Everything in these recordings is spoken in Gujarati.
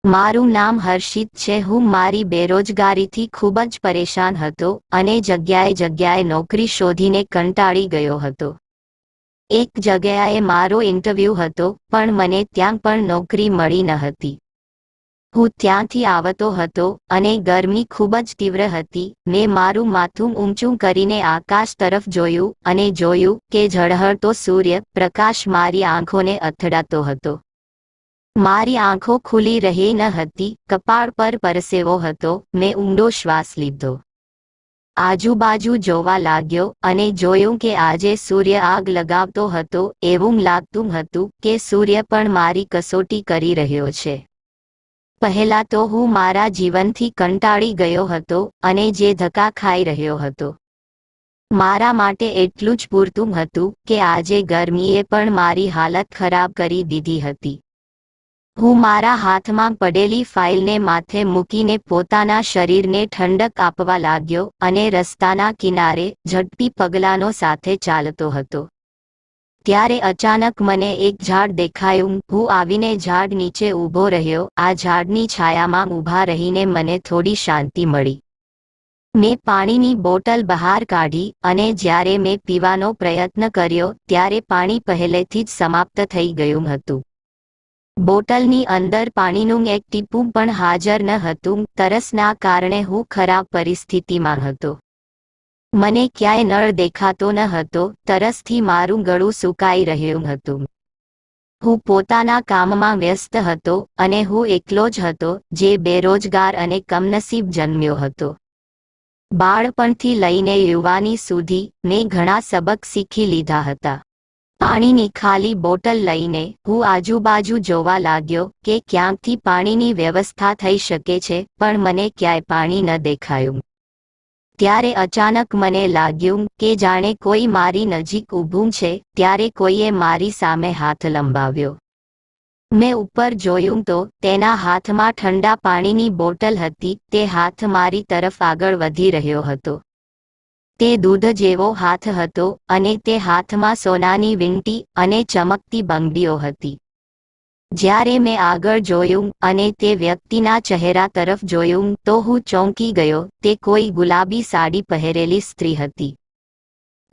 મારું નામ હર્ષિત છે। હું મારી બેરોજગારીથી ખૂબ જ પરેશાન હતો અને જગ્યાએ જગ્યાએ નોકરી શોધીને કંટાળી ગયો હતો। એક જગ્યાએ મારો ઇન્ટરવ્યૂ હતો પણ મને ત્યાં પણ નોકરી મળી ન હતી। હું ત્યાંથી આવતો હતો અને ગરમી ખૂબ જ તીવ્ર હતી। મેં મારું માથું ઊંચું કરીને આકાશ તરફ જોયું અને જોયું કે ઝળહળતો સૂર્ય પ્રકાશ મારી આંખોને અથડાતો હતો। મારી આંખો ખુલી રહી ન હતી, કપાળ પર પરસેવો હતો। મેં ઊંડો શ્વાસ લીધો, આજુબાજુ જોવા લાગ્યો અને જોયું કે આજે સૂર્ય આગ લગાવતો હતો। એવું લાગતું હતું કે સૂર્ય પણ મારી કસોટી કરી રહ્યો છે। પહેલા તો હું મારા જીવનથી કંટાળી ગયો હતો અને જે ધક્કા ખાઈ રહ્યો હતો મારા માટે એટલું જ પૂરતું હતું કે આજે ગરમીએ પણ મારી હાલત ખરાબ કરી દીધી હતી। હું મારા હાથમાં પડેલી ફાઇલને માથે મૂકીને પોતાના શરીરને ઠંડક આપવા લાગ્યો અને રસ્તાના કિનારે ઝડપી પગલાંઓ સાથે ચાલતો હતો। ત્યારે અચાનક મને એક ઝાડ દેખાયું। હું આવીને ઝાડ નીચે ઊભો રહ્યો। આ ઝાડની છાયામાં ઊભા રહીને મને થોડી શાંતિ મળી। મેં પાણીની બોટલ બહાર કાઢી અને જ્યારે મેં પીવાનો પ્રયત્ન કર્યો ત્યારે પાણી પહેલેથી જ સમાપ્ત થઈ ગયું હતું। બોટલની અંદર પાણીનું એક ટીપું પણ હાજર ન હતું। તરસના કારણે હું ખરાબ પરિસ્થિતિમાં હતો। મને ક્યાંય નળ દેખાતો ન હતો। તરસથી મારું ગળું સુકાઈ રહ્યું હતું। હું પોતાના કામમાં વ્યસ્ત હતો અને હું એકલો જ હતો જે બેરોજગાર અને કમનસીબ જન્મ્યો હતો। બાળપણથી લઈને યુવાની સુધી મેં ઘણા સબક શીખી લીધા હતા। પાણીની ખાલી બોટલ લઈને હું આજુબાજુ જોવા લાગ્યો કે ક્યાંકથી પાણીની વ્યવસ્થા થઈ શકે છે, પણ મને ક્યાંય પાણી ન દેખાયું। ત્યારે અચાનક મને લાગ્યું કે જાણે કોઈ મારી નજીક ઊભું છે। ત્યારે કોઈએ મારી સામે હાથ લંબાવ્યો। મેં ઉપર જોયું તો તેના હાથમાં ઠંડા પાણીની બોટલ હતી। તે હાથ મારી તરફ આગળ વધી રહ્યો હતો। તે દૂધ જેવો હાથ હતો અને તે હાથમાં સોનાની વીંટી અને ચમકતી બંગડીઓ હતી। જ્યારે મેં આગળ જોયું અને તે વ્યક્તિના ચહેરા તરફ જોયું તો હું ચોંકી ગયો। તે કોઈ ગુલાબી સાડી પહેરેલી સ્ત્રી હતી।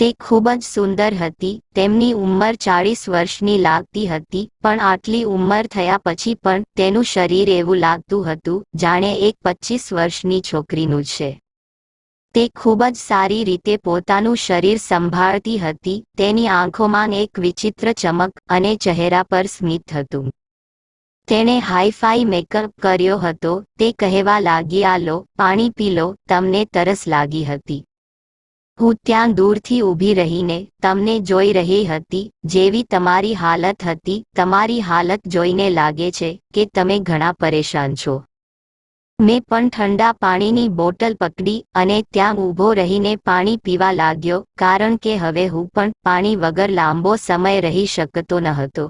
તે ખૂબ જ સુંદર હતી। તેમની ઉંમર 40 વર્ષની લાગતી હતી, પણ આટલી ઉંમર થયા પછી પણ તેનું શરીર એવું લાગતું હતું જાણે એક 25 વર્ષની છોકરીનું છે। તે ખૂબ જ સારી રીતે પોતાનું શરીર સંભાળતી હતી। તેની આંખોમાં એક વિચિત્ર ચમક અને ચહેરા પર સ્મિત હતું। તેણે હાઈ-ફાઈ મેકઅપ કર્યો હતો। તે કહેવા લાગી, આ લો, પાણી પી લો, તમને તરસ લાગી હતી। હું ત્યાં દૂરથી ઊભી રહીને તમને જોઈ રહી હતી જેવી તમારી હાલત હતી। તમારી હાલત જોઈને લાગે છે કે તમે ઘણા પરેશાન છો। મેં પણ ઠંડા પાણીની બોટલ પકડી અને ત્યાં ઊભો રહીને પાણી પીવા લાગ્યો, કારણ કે હવે હું પણ પાણી વગર લાંબો સમય રહી શકતો ન હતો।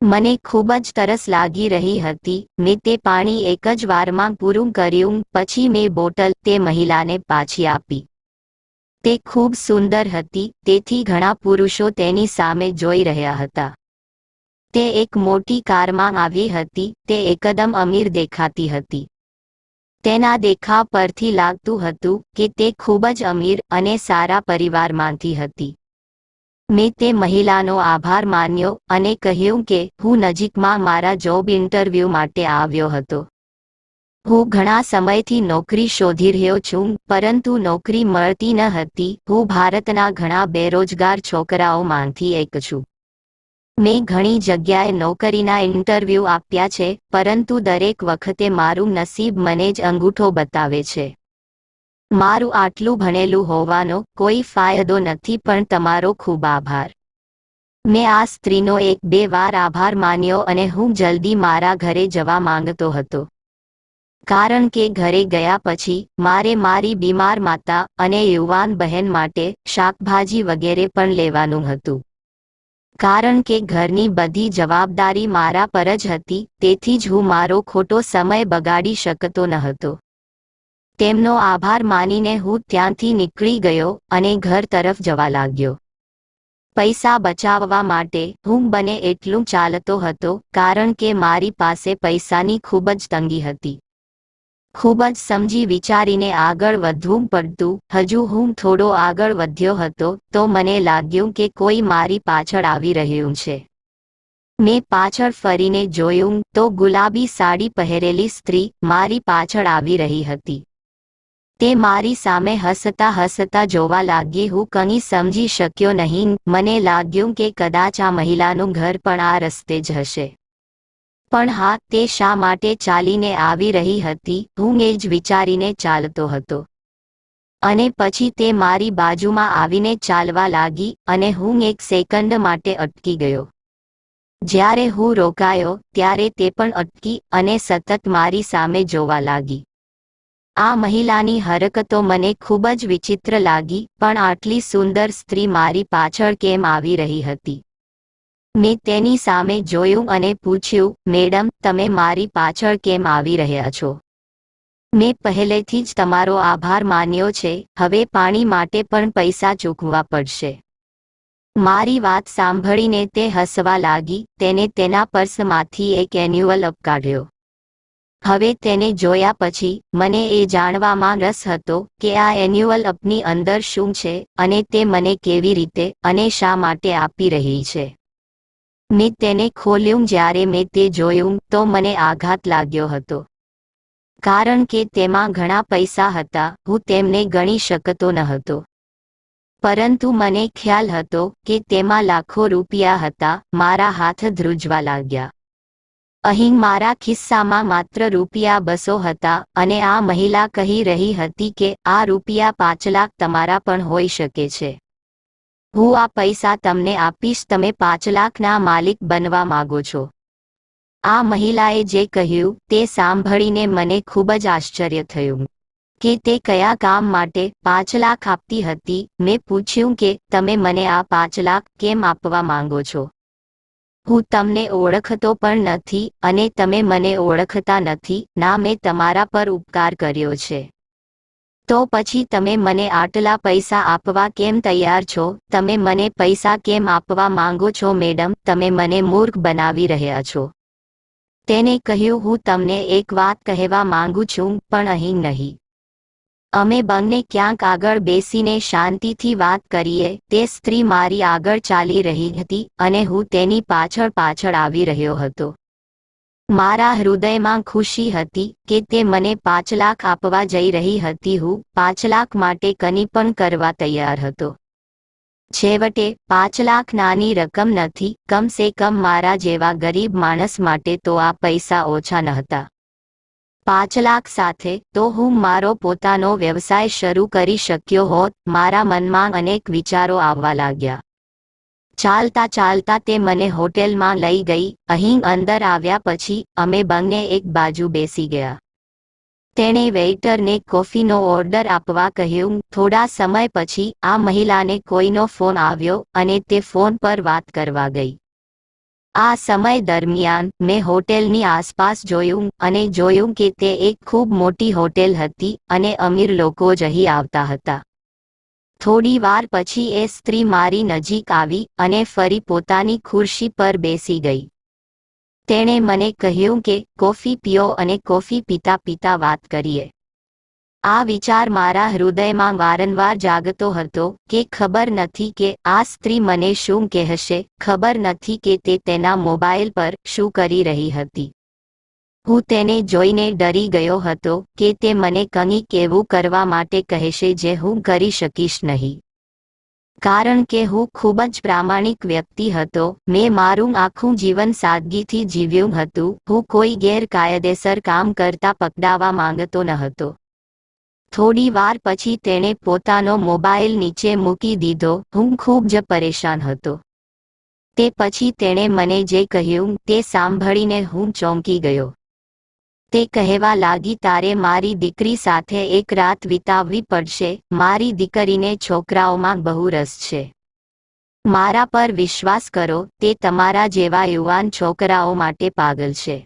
મને ખૂબ જ તરસ લાગી રહી હતી। મેં તે પાણી એક જ વારમાં પૂરું કર્યું। પછી મેં બોટલ તે મહિલાને પાછી આપી। તે ખૂબ સુંદર હતી, તેથી ઘણા પુરુષો તેની સામે જોઈ રહ્યા હતા। તે એક મોટી કારમાં આવી હતી। તે એકદમ અમીર દેખાતી હતી। તેના દેખાવ પરથી લાગતું હતું કે તે ખૂબ જ અમીર અને સારા પરિવારમાંથી હતી। મેં તે મહિલાનો આભાર માન્યો અને કહ્યું કે હું નજીકમાં મારા જોબ ઇન્ટરવ્યૂ માટે આવ્યો હતો। હું ઘણા સમયથી નોકરી શોધી રહ્યો છું, પરંતુ નોકરી મળતી ન હતી। હું ભારતના ઘણા બેરોજગાર છોકરાઓમાંથી એક છું। મેં ઘણી જગ્યાએ નોકરીના ઇન્ટરવ્યૂ આપ્યા છે, પરંતુ દરેક વખતે મારું નસીબ મને જ અંગૂઠો બતાવે છે। મારું આટલું ભણેલું હોવાનો કોઈ ફાયદો નથી, પણ તમારો ખૂબ આભાર। મેં આ સ્ત્રીનો 1-2 વાર આભાર માન્યો અને હું જલ્દી મારા ઘરે જવા માંગતો હતો, કારણ કે ઘરે ગયા પછી મારે મારી બીમાર માતા અને યુવાન બહેન માટે શાકભાજી વગેરે પણ લેવાનું હતું, કારણ કે ઘરની બધી જવાબદારી મારા પર જ હતી। તેથી જ હું મારો ખોટો સમય બગાડી શકતો ન હતો। તેમનો આભાર માનીને હું ત્યાંથી નીકળી ગયો અને ઘર તરફ જવા લાગ્યો। પૈસા બચાવવા માટે હું બને એટલું ચાલતો હતો, કારણ કે મારી પાસે પૈસાની ખૂબ જ તંગી હતી. ખૂબ જ સમજી વિચારીને આગળ વધવું પડતું. હજુ હું થોડો આગળ વધ્યો હતો તો મને લાગ્યું કે કોઈ મારી પાછળ આવી રહ્યું છે. મેં પાછળ ફરીને જોયું તો ગુલાબી સાડી પહેરેલી સ્ત્રી મારી પાછળ આવી રહી હતી. તે મારી સામે હસતા હસતા જોવા લાગી. હું કંઈ સમજી શક્યો નહીં. મને લાગ્યું કે કદાચ આ મહિલાનું ઘર પણ આ રસ્તે જ હશે. પણ હા, તે શા માટે ચાલીને આવી રહી હતી, હું એ જ વિચારીને ચાલતો હતો. અને પછી તે મારી બાજુમાં આવીને ચાલવા લાગી અને હું એક સેકન્ડ માટે અટકી ગયો. જ્યારે હું રોકાયો ત્યારે તે પણ અટકી અને સતત મારી સામે જોવા લાગી. આ મહિલાની હરકતો મને ખૂબ જ વિચિત્ર લાગી. પણ આટલી સુંદર સ્ત્રી મારી પાછળ કેમ આવી રહી હતી? મેં તેની સામે જોયું અને પૂછ્યું, મેડમ, તમે મારી પાછળ કેમ આવી રહ્યા છો? મેં પહેલેથી જ તમારો આભાર માન્યો છે. હવે પાણી માટે પણ પૈસા ચૂકવવા પડશે. મારી વાત સાંભળીને તે હસવા લાગી. તેને તેના પર્સમાંથી એક એન્યુઅલ કાઢ્યો. હવે તેને જોયા પછી મને એ જાણવામાં રસ હતો કે આ એન્યુઅલ ની અંદર શું છે અને તે મને કેવી રીતે અને શા માટે આપી રહી છે. મેં તેને ખોલ્યું. જ્યારે મેં તે જોયું તો મને આઘાત લાગ્યો હતો, કારણ કે તેમાં ઘણા પૈસા હતા. હું તેમને ગણી શકતો ન હતો, પરંતુ મને ખ્યાલ હતો કે તેમાં લાખો રૂપિયા હતા. મારા હાથ ધ્રુજવા લાગ્યા. અહીં મારા ખિસ્સામાં માત્ર ₹200 હતા અને આ મહિલા કહી રહી હતી કે આ ₹5 લાખ તમારા પણ હોઈ શકે છે. હું આ પૈસા તમને આપીશ. તમે 5 લાખના માલિક બનવા માંગો છો? આ મહિલાએ જે કહ્યું તે સાંભળીને મને ખૂબ જ આશ્ચર્ય થયું કે તે કયા કામ માટે 5 લાખ આપતી હતી. મેં પૂછ્યું કે તમે મને આ 5 લાખ કેમ આપવા માંગો છો? હું તમને ઓળખતો પણ નથી અને તમે મને ઓળખતા નથી. ના, મેં તમારા પર ઉપકાર કર્યો છે. તો પછી તમે મને આટલા પૈસા આપવા કેમ તૈયાર છો? તમે મને પૈસા કેમ આપવા માંગો છો? મેડમ, તમે મને મૂર્ખ બનાવી રહ્યા છો. તેને કહ્યું, હું તમને એક વાત કહેવા માંગુ છું, પણ અહીં નહીં. અમે બંને ક્યાંક આગળ બેસીને શાંતિથી વાત કરીએ. તે સ્ત્રી મારી આગળ ચાલી રહી હતી અને હું તેની પાછળ પાછળ આવી રહ્યો હતો. મારા હૃદયમાં ખુશી હતી કે તે મને 5 લાખ આપવા જઈ રહી હતી. હું 5 લાખ માટે કંઈ પણ કરવા તૈયાર હતો. છેવટે 5 લાખ નાની રકમ નથી. કમ સે કમ મારા જેવા ગરીબ માણસ માટે તો આ પૈસા ઓછા નહોતા. 5 લાખ સાથે તો હું મારો પોતાનો વ્યવસાય શરૂ કરી શક્યો હોત. મારા મનમાં અનેક વિચારો આવવા લાગ્યા. ચાલતા ચાલતા તે મને હોટેલમાં લઈ ગઈ. અહીં અંદર આવ્યા પછી અમે બંને એક બાજુ બેસી ગયા. તેણે વેઇટરને કોફીનો ઓર્ડર આપવા કહ્યું. થોડા સમય પછી આ મહિલાને કોઈનો ફોન આવ્યો અને તે ફોન પર વાત કરવા ગઈ. આ સમય દરમિયાન મેં હોટેલની આસપાસ જોયું અને જોયું કે તે એક ખૂબ મોટી હોટેલ હતી અને અમીર લોકો જ અહીં આવતા હતા. થોડી વાર પછી એ સ્ત્રી મારી નજીક આવી અને ફરી પોતાની ખુરશી પર બેસી ગઈ. તેણે મને કહ્યું કે કોફી પીઓ અને કોફી પીતા પીતા વાત કરીએ. આ વિચાર મારા હૃદયમાં વારંવાર જાગતો હતો કે ખબર નથી કે આ સ્ત્રી મને શું કહેશે. ખબર નથી કે તે તેના મોબાઈલ પર શું કરી રહી હતી. હું તેને જોઈને ડરી ગયો હતો કે તે મને કંઈક એવું કરવા માટે કહેશે જે હું કરી શકીશ નહીં. કારણ કે હું ખૂબ જ પ્રામાણિક વ્યક્તિ હતો. મેં મારું આખું જીવન સાદગીથી જીવ્યું હતું. હું કોઈ ગેરકાયદેસર કામ કરતા પકડાવા માંગતો ન હતો. થોડી વાર પછી તેણે પોતાનો મોબાઈલ નીચે મૂકી દીધો. હું ખૂબ જ પરેશાન હતો. તે પછી તેણે મને જે કહ્યું તે સાંભળીને હું ચોંકી ગયો. તે કહેવા લાગી, તારે મારી દીકરી સાથે એક રાત વિતાવવી પડશે. મારી દીકરીને છોકરાઓમાં બહુ રસ છે. મારા પર વિશ્વાસ કરો, તે તમારા જેવા યુવાન છોકરાઓ માટે પાગલ છે.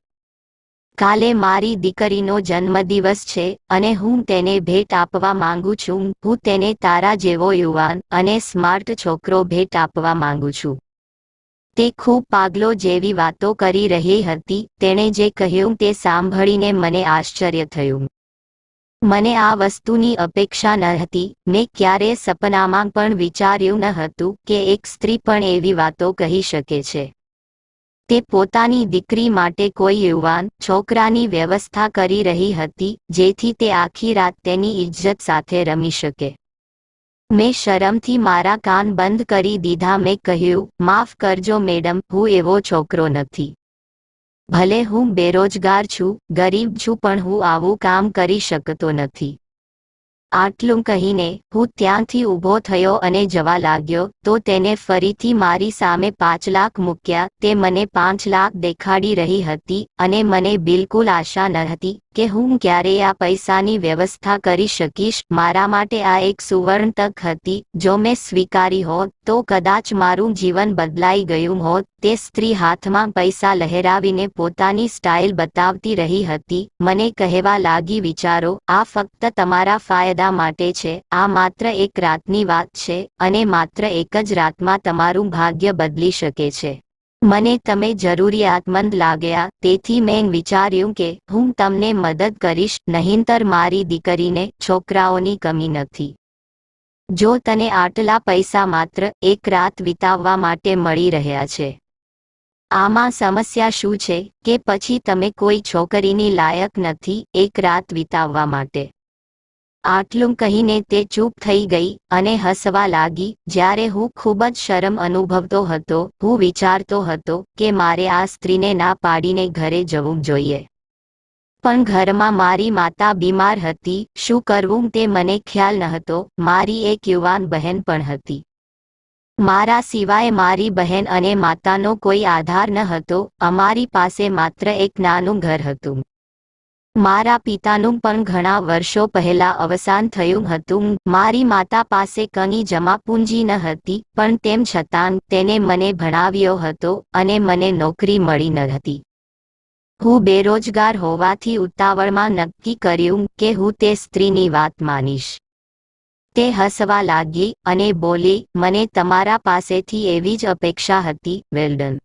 કાલે મારી દીકરીનો જન્મદિવસ છે અને હું તેને ભેટ આપવા માંગુ છું. હું તેને તારા જેવો યુવાન અને સ્માર્ટ છોકરો ભેટ આપવા માંગુ છું. તે ખૂબ પાગલો જેવી વાતો કરી રહી હતી. તેણે જે કહ્યું તે સાંભળીને મને આશ્ચર્ય થયું. મને આ વસ્તુની અપેક્ષા ન હતી. મેં ક્યારેય સપનામાં પણ વિચાર્યું ન હતું કે એક સ્ત્રી પણ એવી વાતો કહી શકે છે. તે પોતાની દીકરી માટે કોઈ યુવાન છોકરાની વ્યવસ્થા કરી રહી હતી જેથી તે આખી રાત તેની ઇજ્જત સાથે રમી શકે. મેં શરમથી મારા કાન બંધ કરી દીધા. મેં કહ્યું, માફ કરજો મેડમ, હું એવો છોકરો નથી. ભલે હું બેરોજગાર છું, ગરીબ છું, પણ હું આવું કામ કરી શકતો નથી. આટલું કહીને હું ત્યાંથી ઊભો થયો અને જવા લાગ્યો તો તેને ફરીથી મારી સામે 5 લાખ મૂક્યા. તે મને 5 લાખ દેખાડી રહી હતી અને મને બિલકુલ આશા ન હતી કે હું ક્યારેય આ પૈસાની વ્યવસ્થા કરી શકીશ. મારા માટે આ એક સુવર્ણ તક હતી. જો મેં સ્વીકારી હોત તો કદાચ મારું જીવન બદલાઈ ગયું હોત. તે સ્ત્રી હાથમાં પૈસા લહેરાવીને પોતાની સ્ટાઇલ બતાવતી રહી હતી. મને કહેવા લાગી, વિચારો, આ ફક્ત તમારા ફાયદા માટે છે. આ માત્ર એક રાતની વાત છે અને માત્ર એક જ રાતમાં તમારું ભાગ્ય બદલી શકે છે. મને તમે જરૂરિયાતમંદ લાગ્યા, તેથી મેં વિચાર્યું કે હું તમને મદદ કરીશ. નહીંતર મારી દીકરીને છોકરાઓની કમી નથી. જો તને આટલા પૈસા માત્ર એક રાત વિતાવવા માટે મળી રહ્યા છે, આમાં સમસ્યા શું છે કે પછી તમે કોઈ છોકરીની લાયક નથી એક રાત વિતાવવા માટે? આટલું કહીને તે ચૂપ થઈ ગઈ અને હસવા લાગી. જ્યારે હું ખૂબ જ શરમ અનુભવતો હતો. હું વિચારતો હતો કે મારે આ સ્ત્રીને ના પાડીને ઘરે જવું જોઈએ. પણ ઘરમાં મારી માતા બીમાર હતી. શું કરવું તે મને ખ્યાલ નહોતો. મારી એક યુવાન બહેન પણ હતી. મારા સિવાય મારી બહેન અને માતાનો કોઈ આધાર ન હતો. અમારી પાસે માત્ર એક નાનું ઘર હતું. મારા પિતાનું પણ ઘણા વર્ષો પહેલા અવસાન થયું હતું. મારી માતા પાસે કંઈ જમાપૂંજી ન હતી, પણ તેમ છતાં તેને મને ભણાવ્યો હતો અને મને નોકરી મળી ન હતી. હું બેરોજગાર હોવાથી ઉતાવળમાં નક્કી કર્યું કે હું તે સ્ત્રીની વાત માનીશ. તે હસવા લાગી અને બોલી, મને તમારા પાસેથી એવી જ અપેક્ષા હતી. વેલ્ડન.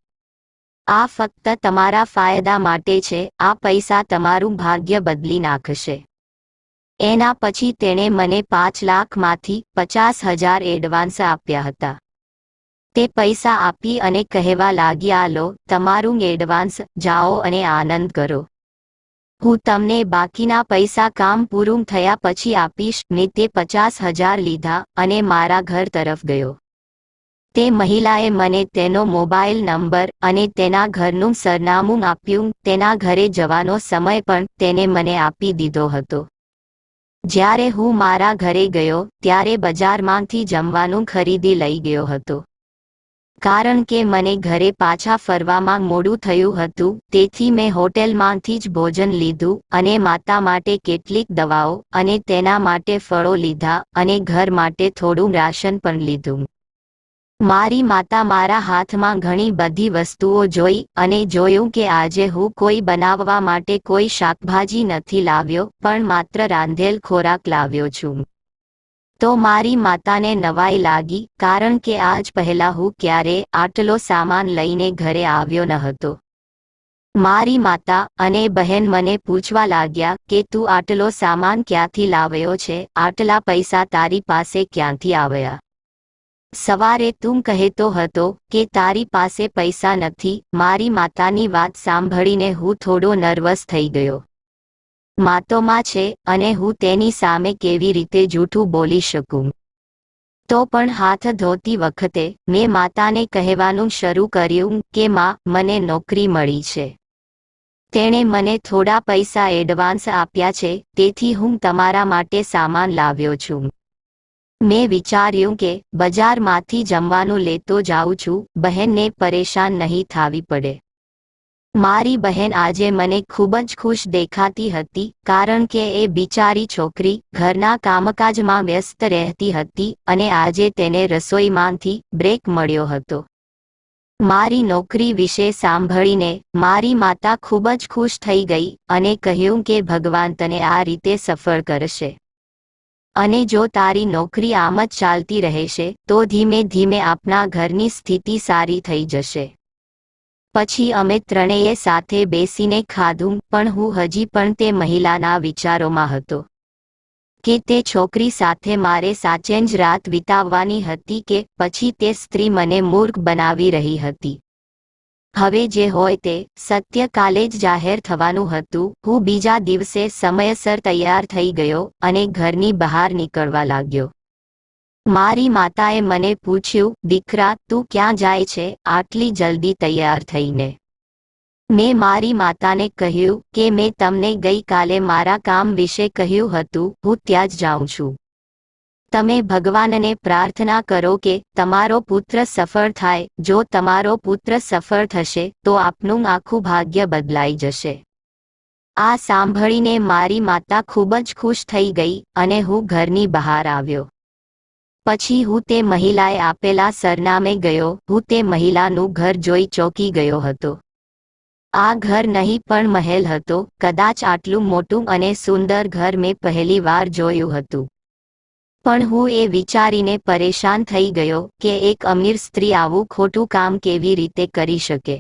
આ ફક્ત તમારા ફાયદા માટે છે. આ પૈસા તમારું ભાગ્ય બદલી નાખશે. એના પછી તેણે મને 5 લાખમાંથી 50,000 એડવાન્સ આપ્યા હતા. તે પૈસા આપી અને કહેવા લાગી, આ લો તમારું એડવાન્સ, જાઓ અને આનંદ કરો. હું તમને બાકીના પૈસા કામ પૂરું થયા પછી આપીશ. મેં તે 50,000 લીધા અને મારા ઘર તરફ ગયો. તે મહિલાએ મને તેનો મોબાઈલ નંબર અને તેના ઘરનું સરનામું આપ્યું. તેના ઘરે જવાનો સમય પણ તેને મને આપી દીધો હતો. જ્યારે હું મારા ઘરે ગયો ત્યારે બજારમાંથી જમવાનું ખરીદી લઈ ગયો હતો. કારણ કે મને ઘરે પાછા ફરવામાં મોડું થયું હતું, તેથી મેં હોટેલમાંથી જ ભોજન લીધું અને માતા માટે કેટલીક દવાઓ અને તેના માટે ફળો લીધા અને ઘર માટે થોડું રાશન પણ લીધું. મારી માતા મારા હાથમાં ઘણી બધી વસ્તુઓ જોઈ અને જોયું કે આજે હું કોઈ બનાવવા માટે કોઈ શાકભાજી નથી લાવ્યો, પણ માત્ર રાંધેલ ખોરાક લાવ્યો છું. તો મારી માતાને નવાઈ લાગી, કારણ કે આજ પહેલા હું ક્યારેય આટલો સામાન લઈને ઘરે આવ્યો ન હતો. મારી માતા અને બહેન મને પૂછવા લાગ્યા કે તું આટલો સામાન ક્યાંથી લાવ્યો છે? આટલા પૈસા તારી પાસે ક્યાંથી આવ્યા? સવારે તું કહેતો હતો કે તારી પાસે પૈસા નથી. મારી માતાની વાત સાંભળીને હું થોડો નર્વસ થઈ ગયો. માતોમાં છે અને હું તેની સામે કેવી રીતે જૂઠું બોલી શકું? તો પણ હાથ ધોતી વખતે મેં માતાને કહેવાનું શરૂ કર્યું કે માં, મને નોકરી મળી છે. તેણે મને થોડા પૈસા એડવાન્સ આપ્યા છે, તેથી હું તમારા માટે સામાન લાવ્યો છું. મેં વિચાર્યું કે બજારમાંથી જમવાનું લેતો જાઉં છું, બહેનને પરેશાન નહીં થવી પડે. મારી બહેન આજે મને ખૂબ જ ખુશ દેખાતી હતી, કારણ કે એ બિચારી છોકરી ઘરના કામકાજમાં વ્યસ્ત રહેતી હતી અને આજે તેને રસોઈમાંથી બ્રેક મળ્યો હતો. મારી નોકરી વિશે સાંભળીને મારી માતા ખૂબ જ ખુશ થઈ ગઈ અને કહ્યું કે ભગવાન તને આ રીતે સફળ કરશે અને જો તારી નોકરી આમ જ ચાલતી રહેશે તો ધીમે ધીમે આપણા ઘરની સ્થિતિ સારી થઈ જશે. પછી અમે ત્રણેય સાથે બેસીને ખાધું, પણ હું હજી પણ તે મહિલાના વિચારોમાં હતો કે તે છોકરી સાથે મારે સાચે જ રાત વિતાવવાની હતી કે પછી તે સ્ત્રી મને મૂર્ખ બનાવી રહી હતી. હવે જે હોય તે સત્ય કાલે જ જાહેર થવાનું હતું. હું બીજા દિવસે સમયસર તૈયાર થઈ ગયો અને ઘરની બહાર નીકળવા લાગ્યો. મારી માતાએ મને પૂછ્યું, દીકરા, તું ક્યાં જાય છે આટલી જલ્દી તૈયાર થઈને? મેં મારી માતાને કહ્યું કે મેં તમને ગઈકાલે મારા કામ વિશે કહ્યું હતું, હું ત્યાં જ જાઉં છું. તમે ભગવાનને પ્રાર્થના કરો કે તમારો પુત્ર સફળ થાય. જો તમારો પુત્ર સફળ થશે તો આપનું આખું ભાગ્ય બદલાઈ જશે. આ સાંભળીને મારી માતા ખૂબ જ ખુશ થઈ ગઈ અને હું ઘરની બહાર આવ્યો. પછી હું તે મહિલાએ આપેલા સરનામે ગયો. હું તે મહિલાનું ઘર જોઈ ચોંકી ગયો હતો. આ ઘર નહીં પણ મહેલ હતો. કદાચ આટલું મોટું અને સુંદર ઘર મેં પહેલી વાર જોયું હતું. પણ હું એ વિચારીને પરેશાન થઈ ગયો કે એક અમીર સ્ત્રી આવું ખોટું કામ કેવી રીતે કરી શકે.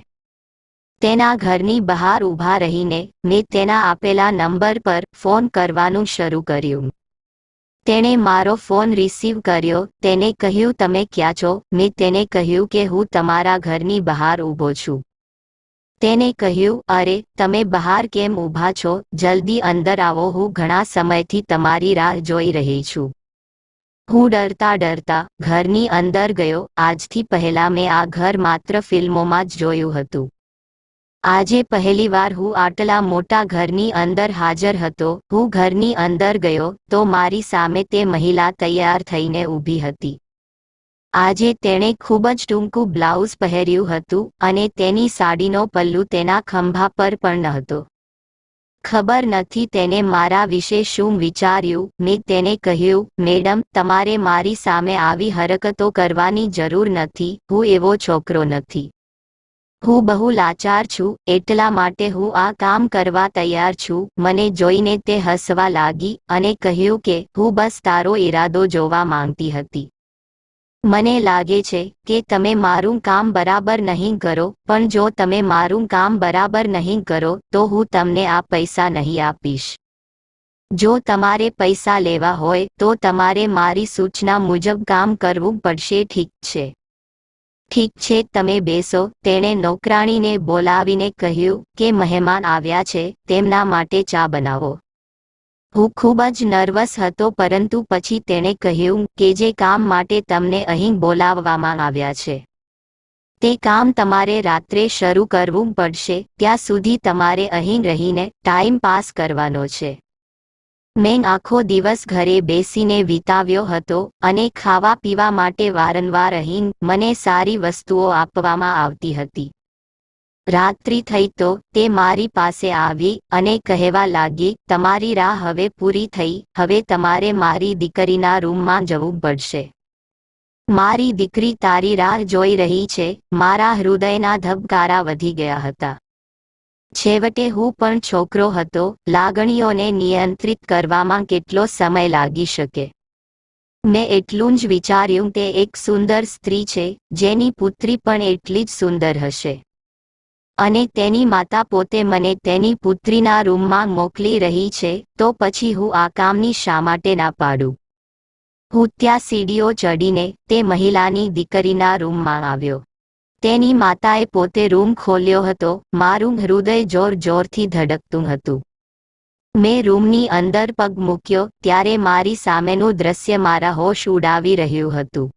તેના ઘરની બહાર ઊભા રહીને મેં તેના આપેલા નંબર પર ફોન કરવાનું શરૂ કર્યું. તેણે મારો ફોન રિસીવ કર્યો. તેને કહ્યું, તમે ક્યાં છો? મેં તેને કહ્યું કે હું તમારા ઘરની બહાર ઊભો છું. તેને કહ્યું, અરે, તમે બહાર કેમ ઊભા છો? જલ્દી અંદર આવો, હું ઘણા સમયથી તમારી રાહ જોઈ રહી છું. હું ડરતા ડરતા ઘરની અંદર ગયો. આજથી પહેલા મેં આ ઘર માત્ર ફિલ્મોમાં જ જોયું હતું. આજે પહેલીવાર હું આટલા મોટા ઘરની અંદર હાજર હતો. હું ઘરની અંદર ગયો તો મારી સામે તે મહિલા તૈયાર થઈને ઊભી હતી. આજે તેણે ખૂબ જ ટૂંકું બ્લાઉઝ પહેર્યું હતું અને તેની સાડીનો પલ્લુ તેના ખંભા પર પણ નહોતો. ખબર નથી તેને મારા વિશે શું વિચાર્યું. મેં તેને કહ્યું, મેડમ, તમારે મારી સામે આવી હરકતો કરવાની જરૂર નથી. હું એવો છોકરો નથી. હું બહુ લાચાર છું, એટલા માટે હું આ કામ કરવા તૈયાર છું. મને જોઈને તે હસવા લાગી અને કહ્યું કે હું બસ તારો ઈરાદો જોવા માંગતી હતી. મને લાગે છે કે તમે મારું કામ બરાબર નહીં કરો, પણ જો તમે મારું કામ બરાબર નહીં કરો તો હું તમને આ પૈસા નહીં આપીશ. જો તમારે પૈસા લેવા હોય તો તમારે મારી સૂચના મુજબ કામ કરવું પડશે, ઠીક છે? ઠીક છે, તમે બેસો. તેણે નોકરાણીને બોલાવીને કહ્યું કે મહેમાન આવ્યા છે, તેમના માટે ચા બનાવો. હું ખૂબ જ નર્વસ હતો, પરંતુ પછી તેણે કહ્યું કે જે કામ માટે તમને અહીં બોલાવવામાં આવ્યા છે તે કામ તમારે રાત્રે શરૂ કરવું પડશે. ત્યાં સુધી તમારે અહીં રહીને ટાઈમ પાસ કરવાનો છે. મેં આખો દિવસ ઘરે બેસીને વિતાવ્યો હતો અને ખાવા પીવા માટે વારંવાર અહીં મને સારી વસ્તુઓ આપવામાં આવતી હતી. રાત્રિ થઈ તો તે મારી પાસે આવી અને કહેવા લાગી, તમારી રાહ હવે પૂરી થઈ. હવે તમારે મારી દીકરીના રૂમમાં જવું પડશે. મારી દીકરી તારી રાહ જોઈ રહી છે. મારા હૃદયના ધબકારા વધી ગયા હતા. છેવટે હું પણ છોકરો હતો. લાગણીઓને નિયંત્રિત કરવામાં કેટલો સમય લાગી શકે. મેં એટલું જ વિચાર્યું તે એક સુંદર સ્ત્રી છે જેની પુત્રી પણ એટલી જ સુંદર હશે અને તેની માતા પોતે મને તેની પુત્રીના રૂમમાં મોકલી રહી છે, તો પછી હું આ કામની શા માટે ના પાડું? હું ત્યાં સીડીઓ ચડીને તે મહિલાની દીકરીના રૂમમાં આવ્યો. તેની માતાએ પોતે રૂમ ખોલ્યો હતો. મારું હૃદય જોર જોરથી ધડકતું હતું. મેં રૂમની અંદર પગ મૂક્યો ત્યારે મારી સામેનું દ્રશ્ય મારા હોશ ઉડાવી રહ્યું હતું.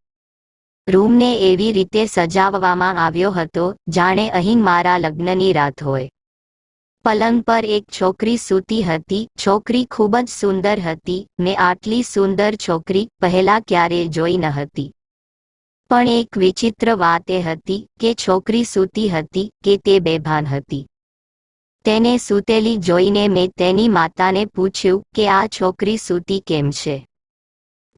રૂમને એવી રીતે સજાવવામાં આવ્યો હતો જાણે અહીં મારા લગ્નની રાત હોય. પલંગ પર એક છોકરી સૂતી હતી. છોકરી ખૂબ જ સુંદર હતી. મેં આટલી સુંદર છોકરી પહેલા ક્યારેય જોઈ ન હતી. પણ એક વિચિત્ર વાત એ હતી કે છોકરી સૂતી હતી કે તે બેભાન હતી. તેને સૂતેલી જોઈને મેં તેની માતાને પૂછ્યું કે આ છોકરી સૂતી કેમ છે?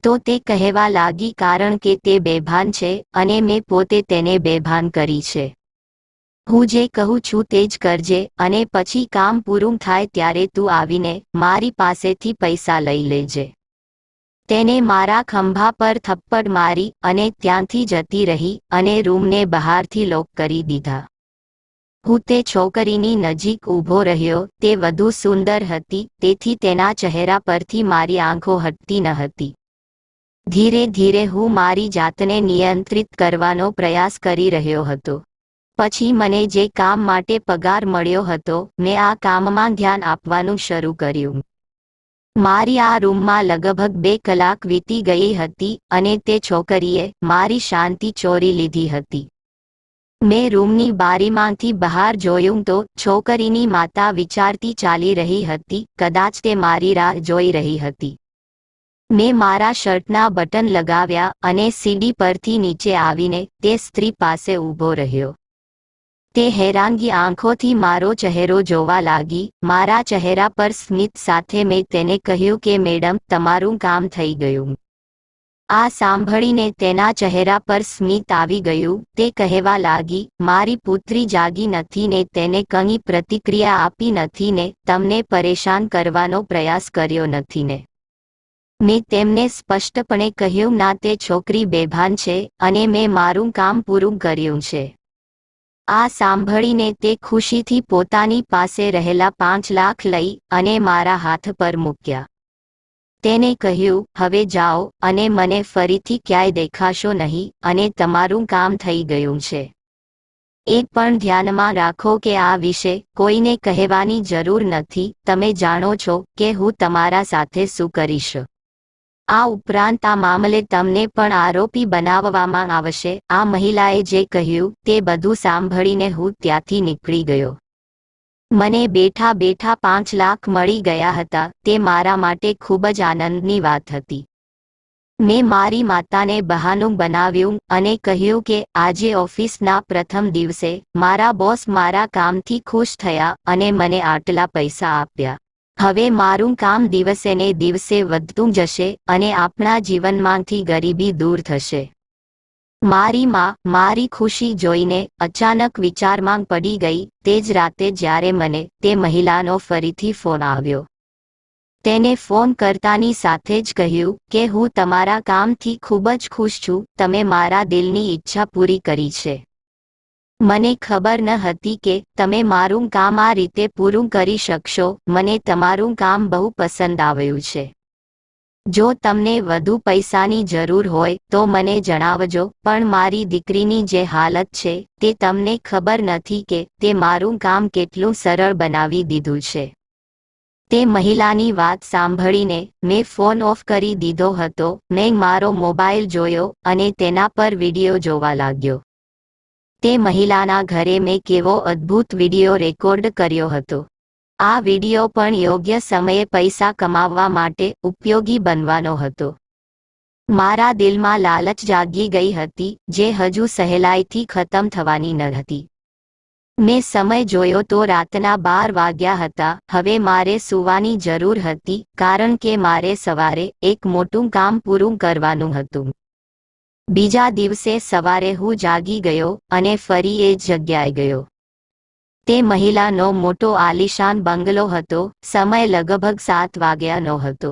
તો તે કહેવા લાગી, કારણ કે તે બેભાન છે અને મેં પોતે તેને બેભાન કરી છે. હું જે કહું છું તે જ કરજે અને પછી કામ પૂરું થાય ત્યારે તું આવીને મારી પાસેથી પૈસા લઈ લેજે. તેને મારા ખંભા પર થપ્પડ મારી અને ત્યાંથી જતી રહી અને રૂમને બહારથી લોક કરી દીધા. હું તે છોકરીની નજીક ઊભો રહ્યો. તે વધુ સુંદર હતી, તેથી તેના ચહેરા પરથી મારી આંખો હટતી ન હતી. ધીરે ધીરે હું મારી જાતને નિયંત્રિત કરવાનો પ્રયાસ કરી રહ્યો હતો. પછી મને જે કામ માટે પગાર મળ્યો હતો, મેં આ કામમાં ધ્યાન આપવાનું શરૂ કર્યું. મારી આ રૂમમાં લગભગ 2 કલાક વીતી ગઈ હતી અને તે છોકરીએ મારી શાંતિ ચોરી લીધી હતી. મેં રૂમની બારીમાંથી બહાર જોયું તો છોકરીની માતા વિચારતી ચાલી રહી હતી. કદાચ તે મારી રાહ જોઈ રહી હતી. મેં મારા શર્ટના બટન લગાવ્યા અને સીડી પરથી નીચે આવીને તે સ્ત્રી પાસે ઊભો રહ્યો. તે હેરાનગી આંખોથી મારો ચહેરો જોવા લાગી. મારા ચહેરા પર સ્મિત સાથે મેં તેને કહ્યું કે મેડમ, તમારું કામ થઈ ગયું. આ સાંભળીને તેના ચહેરા પર સ્મિત આવી ગયું. તે કહેવા લાગી, મારી પુત્રી જાગી નથી ને તેને કંઈ પ્રતિક્રિયા આપી નથી ને તમને પરેશાન કરવાનો પ્રયાસ કર્યો નથી ને. મેં તેમને સ્પષ્ટપણે કહ્યું, ના, તે છોકરી બેભાન છે અને મેં મારું કામ પૂરું કર્યું છે. આ સાંભળીને તે ખુશીથી પોતાની પાસે રહેલા 5 લાખ લઈ અને મારા હાથ પર મૂક્યા. તેને કહ્યું, હવે જાઓ અને મને ફરીથી ક્યાંય દેખાશો નહીં અને તમારું કામ થઈ ગયું છે. એ પણ ધ્યાનમાં રાખો કે આ વિશે કોઈને કહેવાની જરૂર નથી. તમે જાણો છો કે હું તમારા સાથે શું કરીશ. આ ઉપરાંત આ મામલે તમને પણ આરોપી બનાવવામાં આવશે. આ મહિલાએ જે કહ્યું તે બધું સાંભળીને હું ત્યાંથી નીકળી ગયો. મને બેઠા બેઠા 5 લાખ મળી ગયા હતા. તે મારા માટે ખૂબ જ આનંદની વાત હતી. મેં મારી માતાને બહાનું બનાવ્યું અને કહ્યું કે આજે ઓફિસના પ્રથમ દિવસે મારા બોસ મારા કામથી ખુશ થયા અને મને આટલા પૈસા આપ્યા. હવે મારું કામ દિવસે ને દિવસે વધતું જશે અને આપણા જીવનમાંથી ગરીબી દૂર થશે. મારી માં મારી ખુશી જોઈને અચાનક વિચારમાં પડી ગઈ. તે જ રાતે જ્યારે મને તે મહિલાનો ફરીથી ફોન આવ્યો. તેને ફોન કરતાની સાથે જ કહ્યું કે હું તમારા કામથી ખૂબ જ ખુશ છું. તમે મારા દિલની ઈચ્છા પૂરી કરી છે. મને ખબર ન હતી કે તમે મારું કામ આ રીતે પૂરું કરી શકશો. મને તમારું કામ બહુ પસંદ આવ્યું છે. જો તમને વધુ પૈસાની જરૂર હોય તો મને જણાવજો, પણ મારી દીકરીની જે હાલત છે તે તમને ખબર નથી કે તે મારું કામ કેટલું સરળ બનાવી દીધું છે. તે મહિલાની વાત સાંભળીને મેં ફોન ઓફ કરી દીધો હતો. મેં મારો મોબાઈલ જોયો અને તેના પર વિડીયો જોવા લાગ્યો. તે મહિલાના ઘરે મેં કેવો અદ્ભુત વિડીયો રેકોર્ડ કર્યો હતો. આ વિડીયો પણ યોગ્ય સમયે પૈસા કમાવવા માટે ઉપયોગી બનવાનો હતો. મારા દિલમાં લાલચ જાગી ગઈ હતી જે હજુ સહેલાઈથી ખતમ થવાની ન હતી. મેં સમય જોયો તો રાતના 12 વાગ્યા હતા. હવે મારે સૂવાની જરૂર હતી કારણ કે મારે સવારે એક મોટું કામ પૂરું કરવાનું હતું. બીજા દિવસે સવારે હું જાગી ગયો અને ફરી એ જગ્યાએ ગયો. તે મહિલાનો મોટો આલીશાન બંગલો હતો. સમય લગભગ 7 વાગ્યાનો હતો.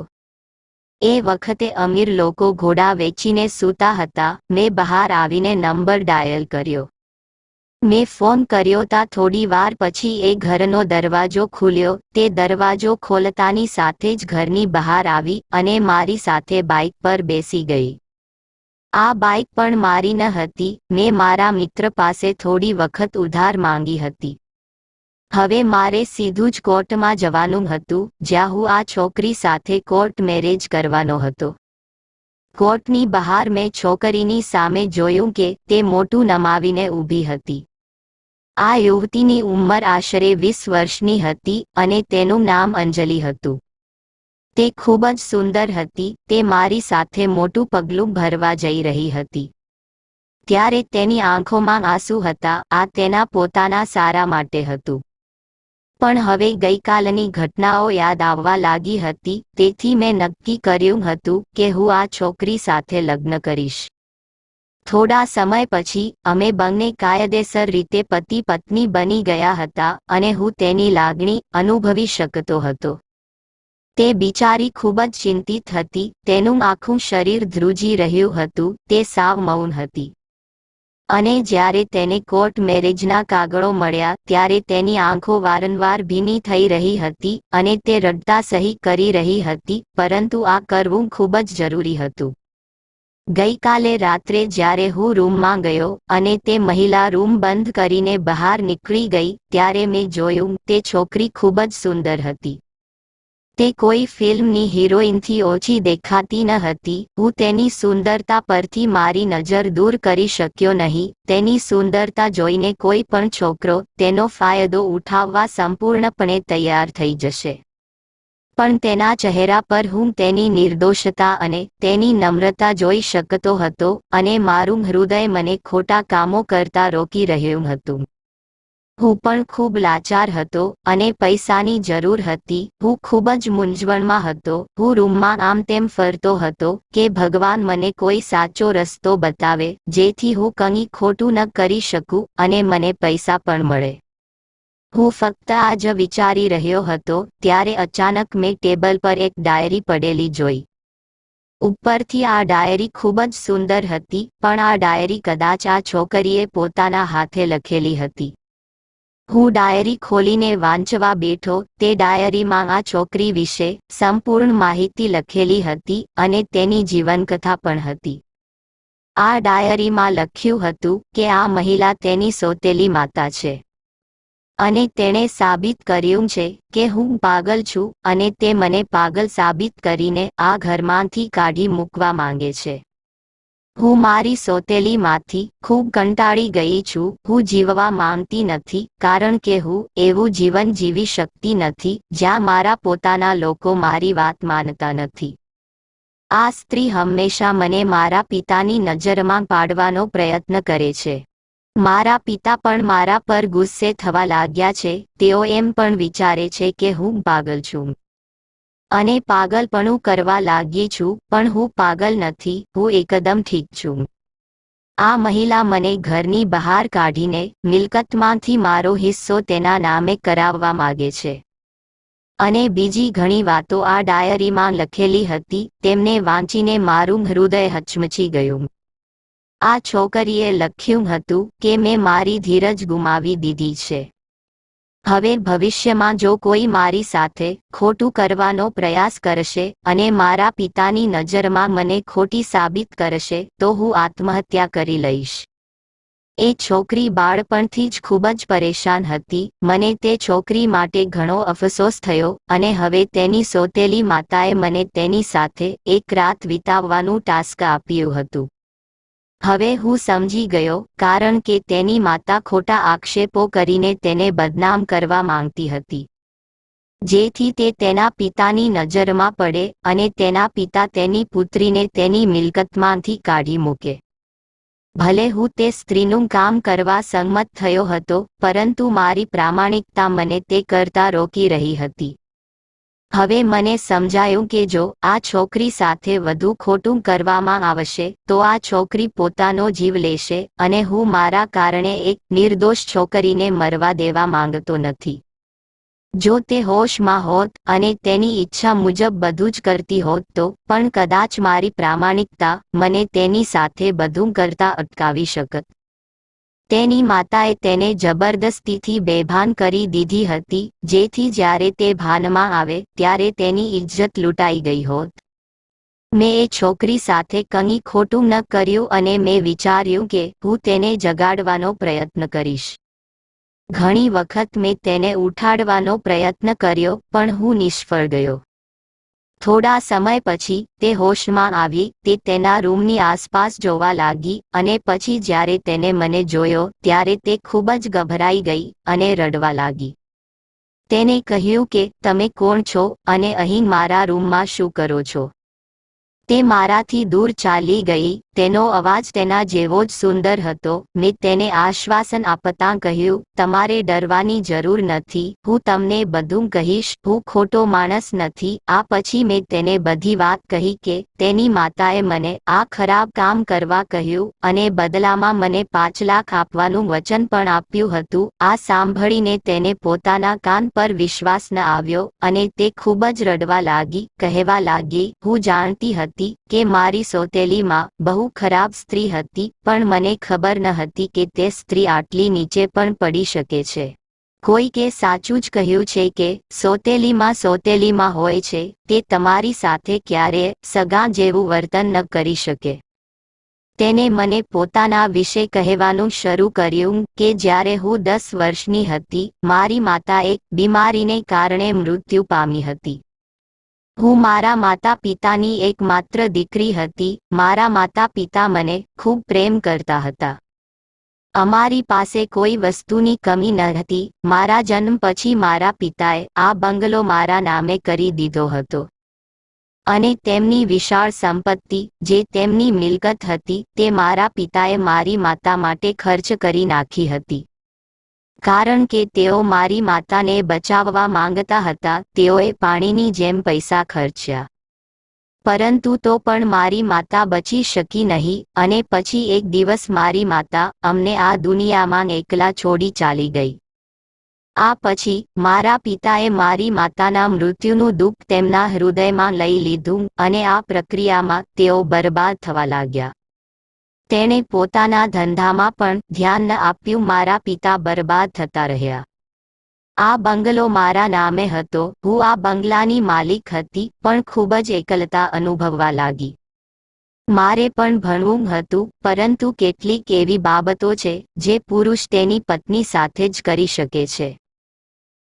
એ વખતે અમીર લોકો ઘોડા વેચીને સૂતા હતા. મેં બહાર આવીને નંબર ડાયલ કર્યો. મેં ફોન કર્યો તા થોડી વાર પછી એ ઘરનો દરવાજો ખુલ્યો. તે દરવાજો ખોલતાની સાથે જ ઘરની બહાર આવી અને મારી સાથે બાઇક પર બેસી ગઈ. આ બાઇક પણ મારી ન હતી. મેં મારા મિત્ર પાસે થોડી વખત ઉધાર માંગી હતી. હવે મારે સીધું જ કોર્ટમાં જવાનું હતું, જ્યાં હું આ છોકરી સાથે કોર્ટ મેરેજ કરવાનો હતો. કોર્ટની બહાર મેં છોકરીની સામે જોયું કે તે મોટું નમાવીને ઊભી હતી. આ યુવતીની ઉંમર આશરે 20 વર્ષની હતી અને તેનું નામ અંજલિ હતું. તે ખૂબ જ સુંદર હતી. તે મારી સાથે મોટું પગલું ભરવા જઈ રહી હતી. ત્યારે તેની આંખોમાં આંસુ હતા. આ તેના પોતાના સારા માટે હતું. પણ હવે ગઈકાલની ઘટનાઓ યાદ આવવા લાગી હતી. તેથી મેં નક્કી કર્યું હતું કે હું આ છોકરી સાથે લગ્ન કરીશ. થોડા સમય પછી અમે બંને કાયદેસર રીતે પતિ પત્ની બની ગયા હતા અને હું તેની લાગણી અનુભવી શકતો હતો. તે બિચારી ખૂબ જ ચિંતિત હતી. તેનું આખું શરીર ધ્રુજી રહ્યું હતું. તે સાવ મૌન હતી. અને જ્યારે તેને કોર્ટ મેરેજના કાગળો મળ્યા ત્યારે તેની આંખો વારંવાર ભીની થઈ રહી હતી અને તે રડતા સહી કરી રહી હતી, પરંતુ આ કરવું ખૂબ જ જરૂરી હતું. ગઈકાલે રાત્રે જ્યારે હું રૂમમાં ગયો અને તે મહિલા રૂમ બંધ કરીને બહાર નીકળી ગઈ ત્યારે મેં જોયું તે છોકરી ખૂબ જ સુંદર હતી. તે કોઈ ફિલ્મની હિરોઈનથી ઓછી દેખાતી ન હતી. હું તેની સુંદરતા પરથી મારી નજર દૂર કરી શક્યો નહીં. તેની સુંદરતા જોઈને કોઈ પણ છોકરો તેનો ફાયદો ઉઠાવવા સંપૂર્ણપણે તૈયાર થઈ જશે. પણ તેના ચહેરા પર હું તેની નિર્દોષતા અને તેની નમ્રતા જોઈ શકતો હતો અને મારું હૃદય મને ખોટા કામો કરતા રોકી રહ્યું હતું. હું પણ ખૂબ લાચાર હતો અને પૈસાની જરૂર હતી. હું ખૂબ જ મૂંઝવણમાં હતો. હું રૂમમાં આમ તેમ ફરતો હતો કે ભગવાન મને કોઈ સાચો રસ્તો બતાવે જેથી હું કંઈ ખોટું ન કરી શકું અને મને પૈસા પણ મળે. હું ફક્ત આ જ વિચારી રહ્યો હતો ત્યારે અચાનક મેં ટેબલ પર એક ડાયરી પડેલી જોઈ. ઉપરથી આ ડાયરી ખૂબ જ સુંદર હતી, પણ આ ડાયરી કદાચ આ છોકરીએ પોતાના હાથે લખેલી હતી. હું ડાયરી ખોલીને વાંચવા બેઠો. તે ડાયરીમાં આ છોકરી વિશે સંપૂર્ણ માહિતી લખેલી હતી અને તેની જીવનકથા પણ હતી. આ ડાયરીમાં લખ્યું હતું કે આ મહિલા તેની સોતેલી માતા છે અને તેણે સાબિત કર્યું છે કે હું પાગલ છું અને તે મને પાગલ સાબિત કરીને આ ઘરમાંથી કાઢી મૂકવા માંગે છે. હું મારી સોતેલીમાંથી ખૂબ કંટાળી ગઈ છું. હું જીવવા માંગતી નથી કારણ કે હું એવું જીવન જીવી શકતી નથી જ્યાં મારા પોતાના લોકો મારી વાત માનતા નથી. આ સ્ત્રી હંમેશા મને મારા પિતાની નજરમાં પાડવાનો પ્રયત્ન કરે છે. મારા પિતા પણ મારા પર ગુસ્સે થવા લાગ્યા છે. તેઓ એમ પણ વિચારે છે કે હું પાગલ છું અને પાગલપણું કરવા લાગી છું, પણ હું પાગલ નથી. હું એકદમ ઠીક છું. આ મહિલા મને ઘરની બહાર કાઢીને મિલકતમાંથી મારો હિસ્સો તેના નામે કરાવવા માંગે છે અને બીજી ઘણી વાતો આ ડાયરીમાં લખેલી હતી. તેમને વાંચીને મારું હૃદય હચમચી ગયું. આ છોકરીએ લખ્યું હતું કે મેં મારી ધીરજ ગુમાવી દીધી છે. હવે ભવિષ્યમાં જો કોઈ મારી સાથે ખોટું કરવાનો પ્રયાસ કરશે અને મારા પિતાની નજરમાં મને ખોટી સાબિત કરશે તો હું આત્મહત્યા કરી લઈશ. એ છોકરી બાળપણથી જ ખૂબ જ પરેશાન હતી. મને તે છોકરી માટે ઘણો અફસોસ થયો અને હવે તેની સોતેલી માતાએ મને તેની સાથે એક રાત વિતાવવાનું ટાસ્ક આપ્યું હતું. હવે હું સમજી ગયો કારણ કે તેની માતા ખોટા આક્ષેપો કરીને તેને બદનામ કરવા માંગતી હતી જેથી તે તેના પિતાની નજરમાં પડે અને તેના પિતા તેની પુત્રીને તેની મિલકતમાંથી કાઢી મૂકે. ભલે હું તે સ્ત્રીનું કામ કરવા સંમત થયો હતો, પરંતુ મારી પ્રામાણિકતા મને તે કરતા રોકી રહી હતી. હવે મને સમજાયું કે જો આ છોકરી સાથે વધુ ખોટું કરવામાં આવશે તો આ છોકરી પોતાનો જીવ લેશે અને હું મારા કારણે એક નિર્દોષ છોકરીને મરવા દેવા માંગતો નથી. જો તે હોશમાં હોત અને તેની ઈચ્છા મુજબ બધું જ કરતી હોત તો પણ કદાચ મારી પ્રામાણિકતા મને તેની સાથે બધું કરતા અટકાવી શકત. તેની માતાએ તેને જબરદસ્તીથી બેભાન કરી દીધી હતી જેથી જ્યારે તે ભાનમાં આવે ત્યારે તેની ઇજ્જત લૂંટાઈ ગઈ હોત. મેં એ છોકરી સાથે કંઈ ખોટું ન કર્યું અને મેં વિચાર્યું કે હું તેને જગાડવાનો પ્રયત્ન કરીશ. ઘણી વખત મેં તેને ઉઠાડવાનો પ્રયત્ન કર્યો પણ હું નિષ્ફળ ગયો. થોડા સમય પછી તે હોશમાં આવી. તે તેના રૂમની આસપાસ જોવા લાગી અને પછી જ્યારે તેને મને જોયો ત્યારે તે ખૂબ જ ગભરાઈ ગઈ અને રડવા લાગી. તેને કહ્યું કે તમે કોણ છો અને અહીં મારા રૂમમાં શું કરો છો? તે મારાથી દૂર ચાલી ગઈ. તેનો અવાજ તેના જેવો જ સુંદર હતો. મેં તેને આશ્વાસન આપતાં કહ્યું, તમારે ડરવાની જરૂર નથી, હું તમને બધું કહીશ, હું ખોટો માણસ નથી. આ પછી મેં તેને બધી વાત કહી કે તેની માતાએ મને આ ખરાબ કામ કરવા કહ્યું અને બદલામાં મને 5 લાખ આપવાનું વચન પણ આપ્યું હતું. આ સાંભળીને તેને પોતાના કાન પર વિશ્વાસ ન આવ્યો અને તે ખૂબ જ રડવા લાગી, કહેવા લાગી, હું જાણતી હતી કે મારી સોતેલી માં બહુ ખરાબ સ્ત્રી હતી, પણ મને ખબર ન હતી કે તે સ્ત્રી આટલી નીચે પણ પડી શકે છે. કોઈકે સાચું જ કહ્યું છે કે સોતેલીમાં હોય છે, તે તમારી સાથે ક્યારેય સગા જેવું વર્તન ન કરી શકે. તેને મને પોતાના વિશે કહેવાનું શરૂ કર્યું કે જ્યારે હું 10 વર્ષની હતી, મારી માતા એક બીમારીને કારણે મૃત્યુ પામી હતી. હું મારા માતા પિતાની એકમાત્ર દીકરી હતી. મારા માતા પિતા મને ખૂબ પ્રેમ કરતા હતા. અમારી પાસે કોઈ વસ્તુની કમી ન હતી. મારા જન્મ પછી મારા પિતાએ આ બંગલો મારા નામે કરી દીધો હતો અને તેમની વિશાળ સંપત્તિ, જે તેમની મિલકત હતી, તે મારા પિતાએ મારી માતા માટે ખર્ચ કરી નાખી હતી. કારણ કે તેઓ મારી માતાને બચાવવા માંગતા હતા, તેઓએ પાણીની જેમ પૈસા ખર્ચ્યા. પરંતુ તો પણ મારી માતા બચી શકી નહીં અને પછી એક દિવસ મારી માતા અમને આ દુનિયામાં એકલા છોડી ચાલી ગઈ. આ પછી મારા પિતાએ મારી માતાના મૃત્યુનું દુઃખ તેમના હૃદયમાં લઈ લીધું અને આ પ્રક્રિયામાં તેઓ બરબાદ થવા લાગ્યા. તેણે પોતાના ધંધામાં પણ ધ્યાન ન આપ્યું. મારા પિતા બરબાદ થતા રહ્યા. આ બંગલો મારા નામે હતો. હું આ બંગલાની માલિક હતી, પણ ખૂબ જ એકલતા અનુભવવા લાગી. મારે પણ ભણવું હતું, પરંતુ કેટલીક એવી બાબતો છે જે પુરુષ તેની પત્ની સાથે જ કરી શકે છે.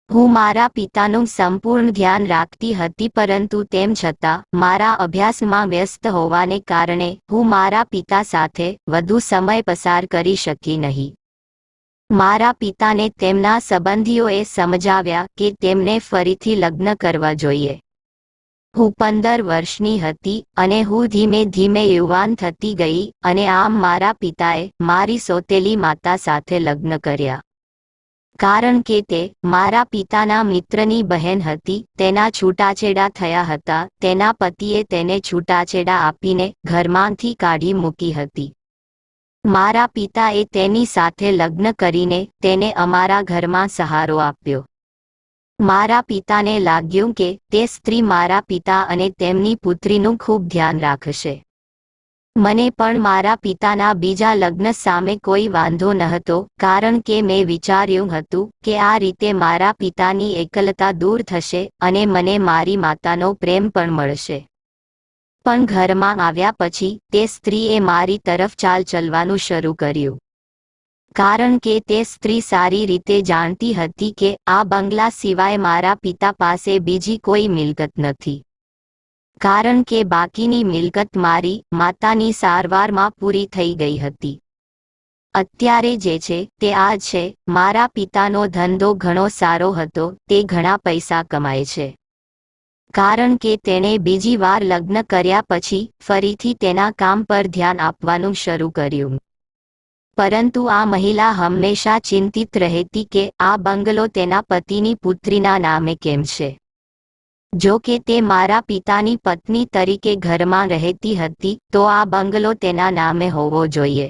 હું મારા પિતાનું સંપૂર્ણ ધ્યાન રાખતી હતી, પરંતુ તેમ છતાં મારા અભ્યાસમાં વ્યસ્ત હોવાને કારણે હું મારા પિતા સાથે વધુ સમય પસાર કરી શકી નહીં. મારા પિતાને તેમના સંબંધીઓએ સમજાવ્યા કે તેમને ફરીથી લગ્ન કરવા જોઈએ. હું 15 વર્ષની હતી અને હું ધીમે ધીમે યુવાન થતી ગઈ અને આમ મારા પિતાએ મારી સોતેલી માતા સાથે લગ્ન કર્યા. કારણ કે તે મારા પિતાના મિત્રની બહેન હતી. તેના છૂટાછેડા થયા હતા. તેના પતિએ તેને છૂટાછેડા આપીને ઘરમાંથી કાઢી મૂકી હતી. મારા પિતાએ તેની સાથે લગ્ન કરીને તેને અમારા ઘરમાં સહારો આપ્યો. મારા પિતાને લાગ્યું કે તે સ્ત્રી મારા પિતા અને તેમની પુત્રીનું ખૂબ ધ્યાન રાખશે. મને પણ મારા પિતાના બીજા લગ્ન સામે કોઈ વાંધો નહોતો, કારણ કે મેં વિચાર્યું હતું કે આ રીતે મારા પિતાની એકલતા દૂર થશે અને મને મારી માતાનો પ્રેમ પણ મળશે. પણ ઘરમાં આવ્યા પછી તે સ્ત્રીએ મારી તરફ ચાલ ચલવાનું શરૂ કર્યું. કારણ કે તે સ્ત્રી સારી રીતે જાણતી હતી કે આ બંગલા સિવાય મારા પિતા પાસે બીજી કોઈ મિલકત નથી. કારણ કે બાકીની મિલકત મારી માતાની સારવારમાં પૂરી થઈ ગઈ હતી. અત્યારે જે છે તે આ છે. મારા પિતાનો ધંધો ઘણો સારો હતો. તે ઘણા પૈસા કમાય છે. કારણ કે તેણે બીજી વાર લગ્ન કર્યા પછી ફરીથી તેના કામ પર ધ્યાન આપવાનું શરૂ કર્યું. પરંતુ આ મહિલા હંમેશા ચિંતિત રહેતી કે આ બંગલો તેના પતિની પુત્રીના નામે કેમ છે. જો કે તે મારા પિતાની પત્ની તરીકે ઘરમાં રહેતી હતી, તો આ બંગલો તેના નામે હોવો જોઈએ.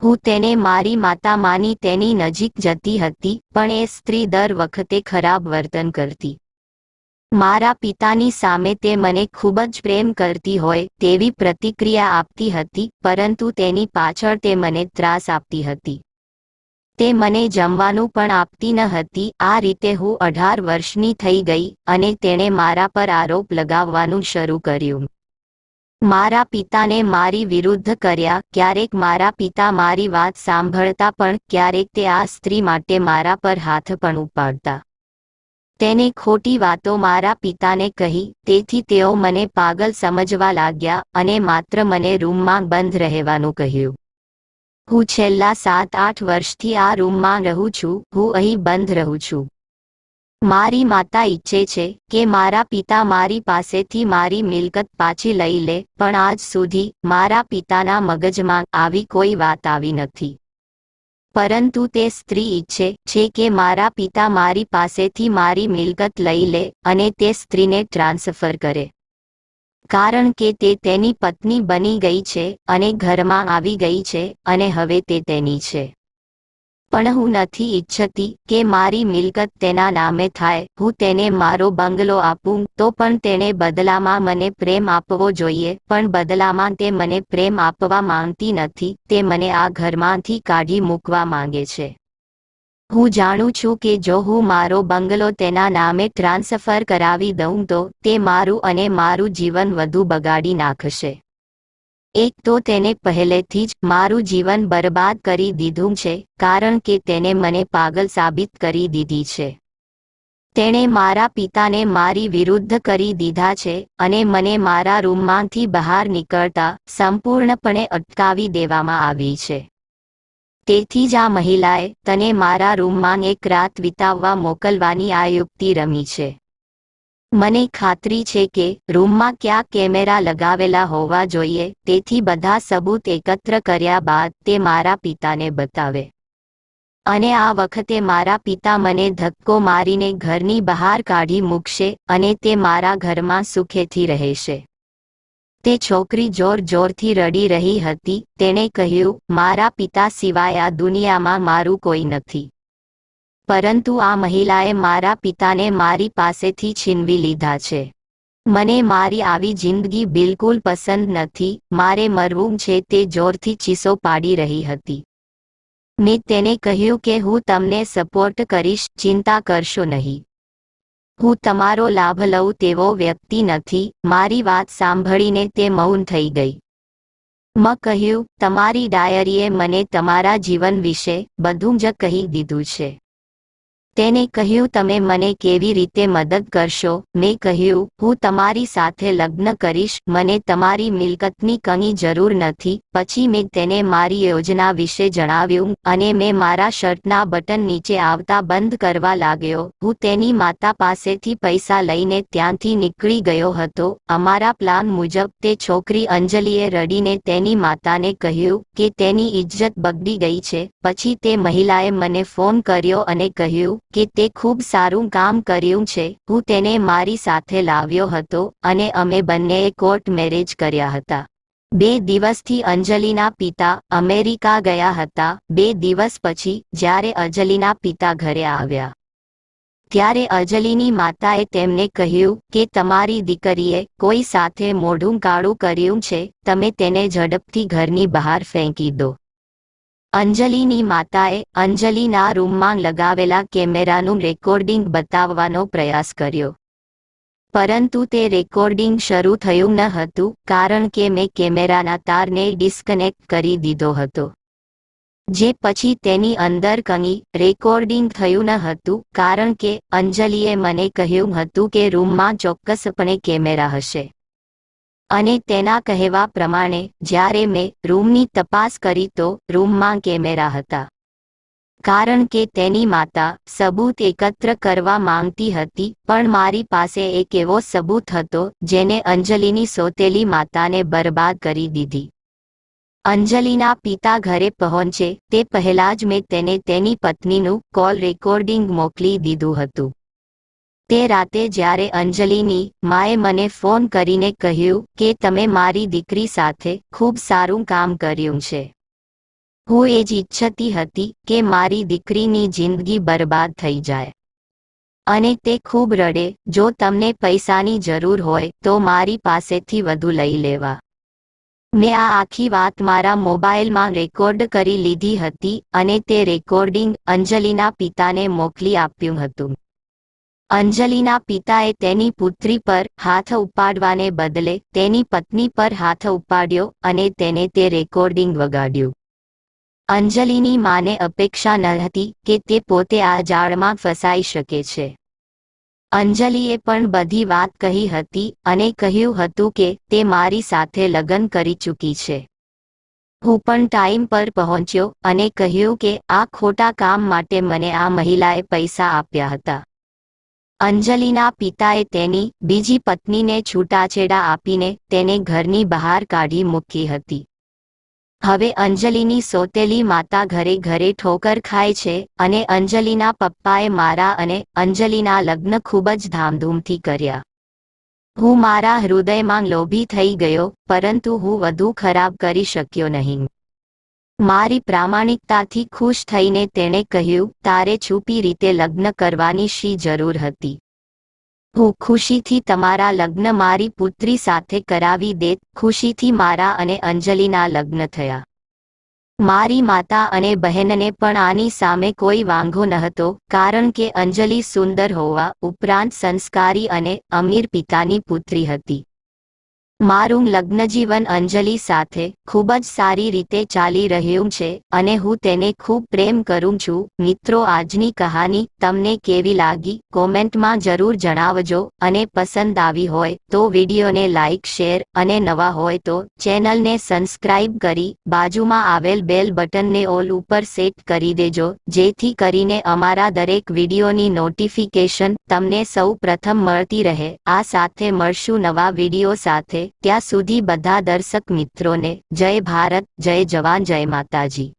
હું તેને મારી માતા માની તેની નજીક જતી હતી, પણ એ સ્ત્રી દર વખતે ખરાબ વર્તન કરતી. મારા પિતાની સામે તે મને ખૂબ જ પ્રેમ કરતી હોય તેવી પ્રતિક્રિયા આપતી હતી, પરંતુ તેની પાછળ તે મને ત્રાસ આપતી હતી. તે મને જમવાનું પણ આપતી ન હતી. આ રીતે હું 18 વર્ષની થઈ ગઈ અને તેણે મારા પર આરોપ લગાવવાનું શરૂ કર્યું. મારા પિતાને મારી વિરુદ્ધ કર્યા. ક્યારેક મારા પિતા મારી વાત સાંભળતા, પણ ક્યારેક તે આ સ્ત્રી માટે મારા પર હાથ પણ ઉપાડતા. તેને ખોટી વાતો મારા પિતાને કહી, તેથી તેઓ મને પાગલ સમજવા લાગ્યા અને માત્ર મને રૂમમાં બંધ રહેવાનું કહ્યું. હું છેલ્લા 7-8 વર્ષથી આ રૂમમાં રહું છું. હું અહીં બંધ રહું છું. મારી માતા ઈચ્છે છે કે મારા પિતા મારી પાસેથી મારી મિલકત પાછી લઈ લે, પણ આજ સુધી મારા પિતાના મગજમાં આવી કોઈ વાત આવી નથી. પરંતુ તે સ્ત્રી ઈચ્છે છે કે મારા પિતા મારી પાસેથી મારી મિલકત લઈ લે અને તે સ્ત્રીને ટ્રાન્સફર કરે, કારણ કે તે તેની પત્ની બની ગઈ છે અને ઘરમાં આવી ગઈ છે અને હવે તે તેની છે. પણ હું નથી ઈચ્છતી કે મારી મિલકત તેના નામે થાય. હું તેને મારો બંગલો આપું તો પણ તેણે બદલામાં મને પ્રેમ આપવો જોઈએ, પણ બદલામાં તે મને પ્રેમ આપવા માંગતી નથી. તે મને આ ઘરમાંથી કાઢી મૂકવા માંગે છે. હું જાણું છું કે જો હું મારો બંગલો તેના નામે ટ્રાન્સફર કરાવી દઉં તો તે મારું અને મારું જીવન વધુ બગાડી નાખશે. એક તો તેને પહેલેથી જ મારું જીવન બરબાદ કરી દીધું છે, કારણ કે તેને મને પાગલ સાબિત કરી દીધી છે. તેણે મારા પિતાને મારી વિરુદ્ધ કરી દીધા છે અને મને મારા રૂમમાંથી બહાર નીકળતા સંપૂર્ણપણે અટકાવી દેવામાં આવી છે. તેથી જ આ મહિલાએ તને મારા રૂમમાં એક રાત વિતાવવા મોકલવાની આ યુક્તિ રમી છે. મને ખાતરી છે કે રૂમમાં ક્યાં કેમેરા લગાવેલા હોવા જોઈએ, તેથી બધા સબૂત એકત્ર કર્યા બાદ તે મારા પિતાને બતાવે. અને આ વખતે મારા પિતા મને ધક્કો મારીને ઘરની બહાર કાઢી મૂકશે અને તે મારા ઘરમાં સુખેથી રહેશે. તે છોકરી જોર-જોરથી રડી રહી હતી. તેણે કહ્યું, મારા પિતા સિવાય આ દુનિયામાં મારું કોઈ નથી. પરંતુ આ મહિલાએ મારા પિતાને મારી પાસેથી છીનવી લીધા છે. મને મારી આવી જિંદગી બિલકુલ પસંદ નથી. મારે મરવું છે, તે જોરથી ચીસો પાડી રહી હતી. મેં તેને કહ્યું કે હું તમને સપોર્ટ કરીશ, ચિંતા કરશો નહીં. હું તમારો લાભ લઉં તેવો વ્યક્તિ નથી. મારી વાત સાંભળીને તે મૌન થઈ ગઈ. મેં કહ્યું, તમારી ડાયરીએ મને તમારા જીવન વિશે બધું જ કહી દીધું છે. તેને કહ્યું, તમે મને કેવી રીતે મદદ કરશો? મેં કહ્યું, હું તમારી સાથે લગ્ન કરીશ. મને તમારી મિલકતની કંઈ જરૂર નથી. પછી મેં તેને મારી યોજના વિશે જણાવ્યું અને મેં મારા શર્ટના બટન નીચે આવતા બંધ કરવા લાગ્યો. હું તેની માતા પાસેથી પૈસા લઈને ત્યાંથી નીકળી ગયો હતો. અમારા પ્લાન મુજબ તે છોકરી અંજલિએ રડીને તેની માતાને કહ્યું કે તેની ઇજ્જત બગડી ગઈ છે. પછી તે મહિલાએ મને ફોન કર્યો અને કહ્યું કે તે ખૂબ સારું કામ કર્યું છે. હું તેને મારી સાથે લાવ્યો હતો અને અમે બંનેએ કોર્ટ મેરેજ કર્યા હતા. 2 દિવસથી અંજલિના પિતા અમેરિકા ગયા હતા. 2 દિવસ પછી જ્યારે અંજલિના પિતા ઘરે આવ્યા ત્યારે અંજલિની માતાએ તેમને કહ્યું કે તમારી દીકરીએ કોઈ સાથે મોઢું કાળું કર્યું છે. તમે તેને ઝડપથી ઘરની બહાર ફેંકી દો. અંજલિની માતાએ અંજલિના રૂમમાં લગાવેલા કેમેરાનું રેકોર્ડિંગ બતાવવાનો પ્રયાસ કર્યો, પરંતુ તે રેકોર્ડિંગ શરૂ થયું ન હતું કારણ કે મેં કેમેરાના તારને ડિસ્કનેક્ટ કરી દીધો હતો. જે પછી તેની અંદર કંઈ રેકોર્ડિંગ થયું ન હતું કારણ કે અંજલિએ મને કહ્યું હતું કે રૂમમાં ચોક્કસપણે કેમેરા હશે. અને તેના કહેવા પ્રમાણે જ્યારે મેં રૂમની તપાસ કરી તો રૂમમાં કેમેરા હતા. કારણ કે તેની માતા સબૂત એકત્ર કરવા માંગતી હતી, પણ મારી પાસે એક એવો સબૂત હતો જેને અંજલિની સોતેલી માતાને બરબાદ કરી દીધી. અંજલિના પિતા ઘરે પહોંચે તે પહેલા જ મેં તેને તેની પત્નીનું કોલ રેકોર્ડિંગ મોકલી દીધું હતું. તે રાતે જ્યારે અંજલિની માએ મને ફોન કરીને કહ્યું કે તમે મારી દીકરી સાથે ખૂબ સારું કામ કર્યું છે. હું એ જ ઈચ્છતી હતી કે મારી દીકરીની જિંદગી બરબાદ થઈ જાય. અને તે ખૂબ રડે, જો તમને પૈસાની જરૂર હોય તો મારી પાસેથી વધુ લઈ લેવા. મેં આ આખી વાત મારા મોબાઈલમાં રેકોર્ડ કરી લીધી હતી અને તે રેકોર્ડિંગ અંજલિના પિતાને મોકલી આપ્યું હતું. અંજલિના પિતાએ તેની પુત્રી પર હાથ ઉપાડવાને બદલે તેની પત્ની પર હાથ ઉપાડ્યો અને તેને તે રેકોર્ડિંગ વગાડ્યું. અંજલિની માને અપેક્ષા ન હતી કે તે પોતે આ જાળમાં ફસાઈ શકે છે. અંજલિએ પણ બધી વાત કહી હતી અને કહ્યું હતું કે તે મારી સાથે લગ્ન કરી ચૂકી છે. હું પણ ટાઈમ પર પહોંચ્યો અને કહ્યું કે આ ખોટા કામ માટે મને આ મહિલાએ પૈસા આપ્યા હતા. અંજલિના પિતાએ તેની બીજી પત્નીને છૂટાછેડા આપીને તેને ઘરની બહાર કાઢી મૂકી હતી. હવે અંજલિની સોતેલી માતા ઘરે ઘરે ઠોકર ખાય છે અને અંજલિના પપ્પાએ મારા અને અંજલિના લગ્ન ખૂબ જ ધામધૂમથી કર્યા. હું મારા હૃદયમાં લોભી થઈ ગયો, પરંતુ હું વધુ ખરાબ કરી શક્યો નહીં. મારી પ્રામાણિકતાથી ખુશ થઈને તેણે કહ્યું, તારે છુપી રીતે લગ્ન કરવાની શી જરૂર હતી? હું ખુશીથી તમારા લગ્ન મારી પુત્રી સાથે કરાવી દેત. ખુશીથી મારા અને અંજલિના લગ્ન થયા. મારી માતા અને બહેનને પણ આની સામે કોઈ વાંધો નહોતો, કારણ કે અંજલિ સુંદર હોવા ઉપરાંત સંસ્કારી અને અમીર પિતાની પુત્રી હતી. મારું લગ્નજીવન અંજલિ સાથે ખૂબ જ સારી રીતે ચાલી રહ્યું છે અને હું તેને ખૂબ પ્રેમ કરું છું. મિત્રો, આજની કહાની તમને કેવી લાગી કોમેન્ટમાં જરૂર જણાવજો અને પસંદ આવી હોય તો વિડીયોને લાઇક, શેર અને નવા હોય તો ચેનલને સબસ્ક્રાઇબ કરી બાજુમાં આવેલ બેલ બટનને ઓલ ઉપર સેટ કરી દેજો, જેથી કરીને અમારા દરેક વિડીયોની નોટિફિકેશન તમને સૌ પ્રથમ મળતી રહે. આ સાથે મળશું નવા વિડીયો સાથે. ત્યાં સુધી બધા દર્શક મિત્રોને જય ભારત, જય જવાન, જય માતાજી.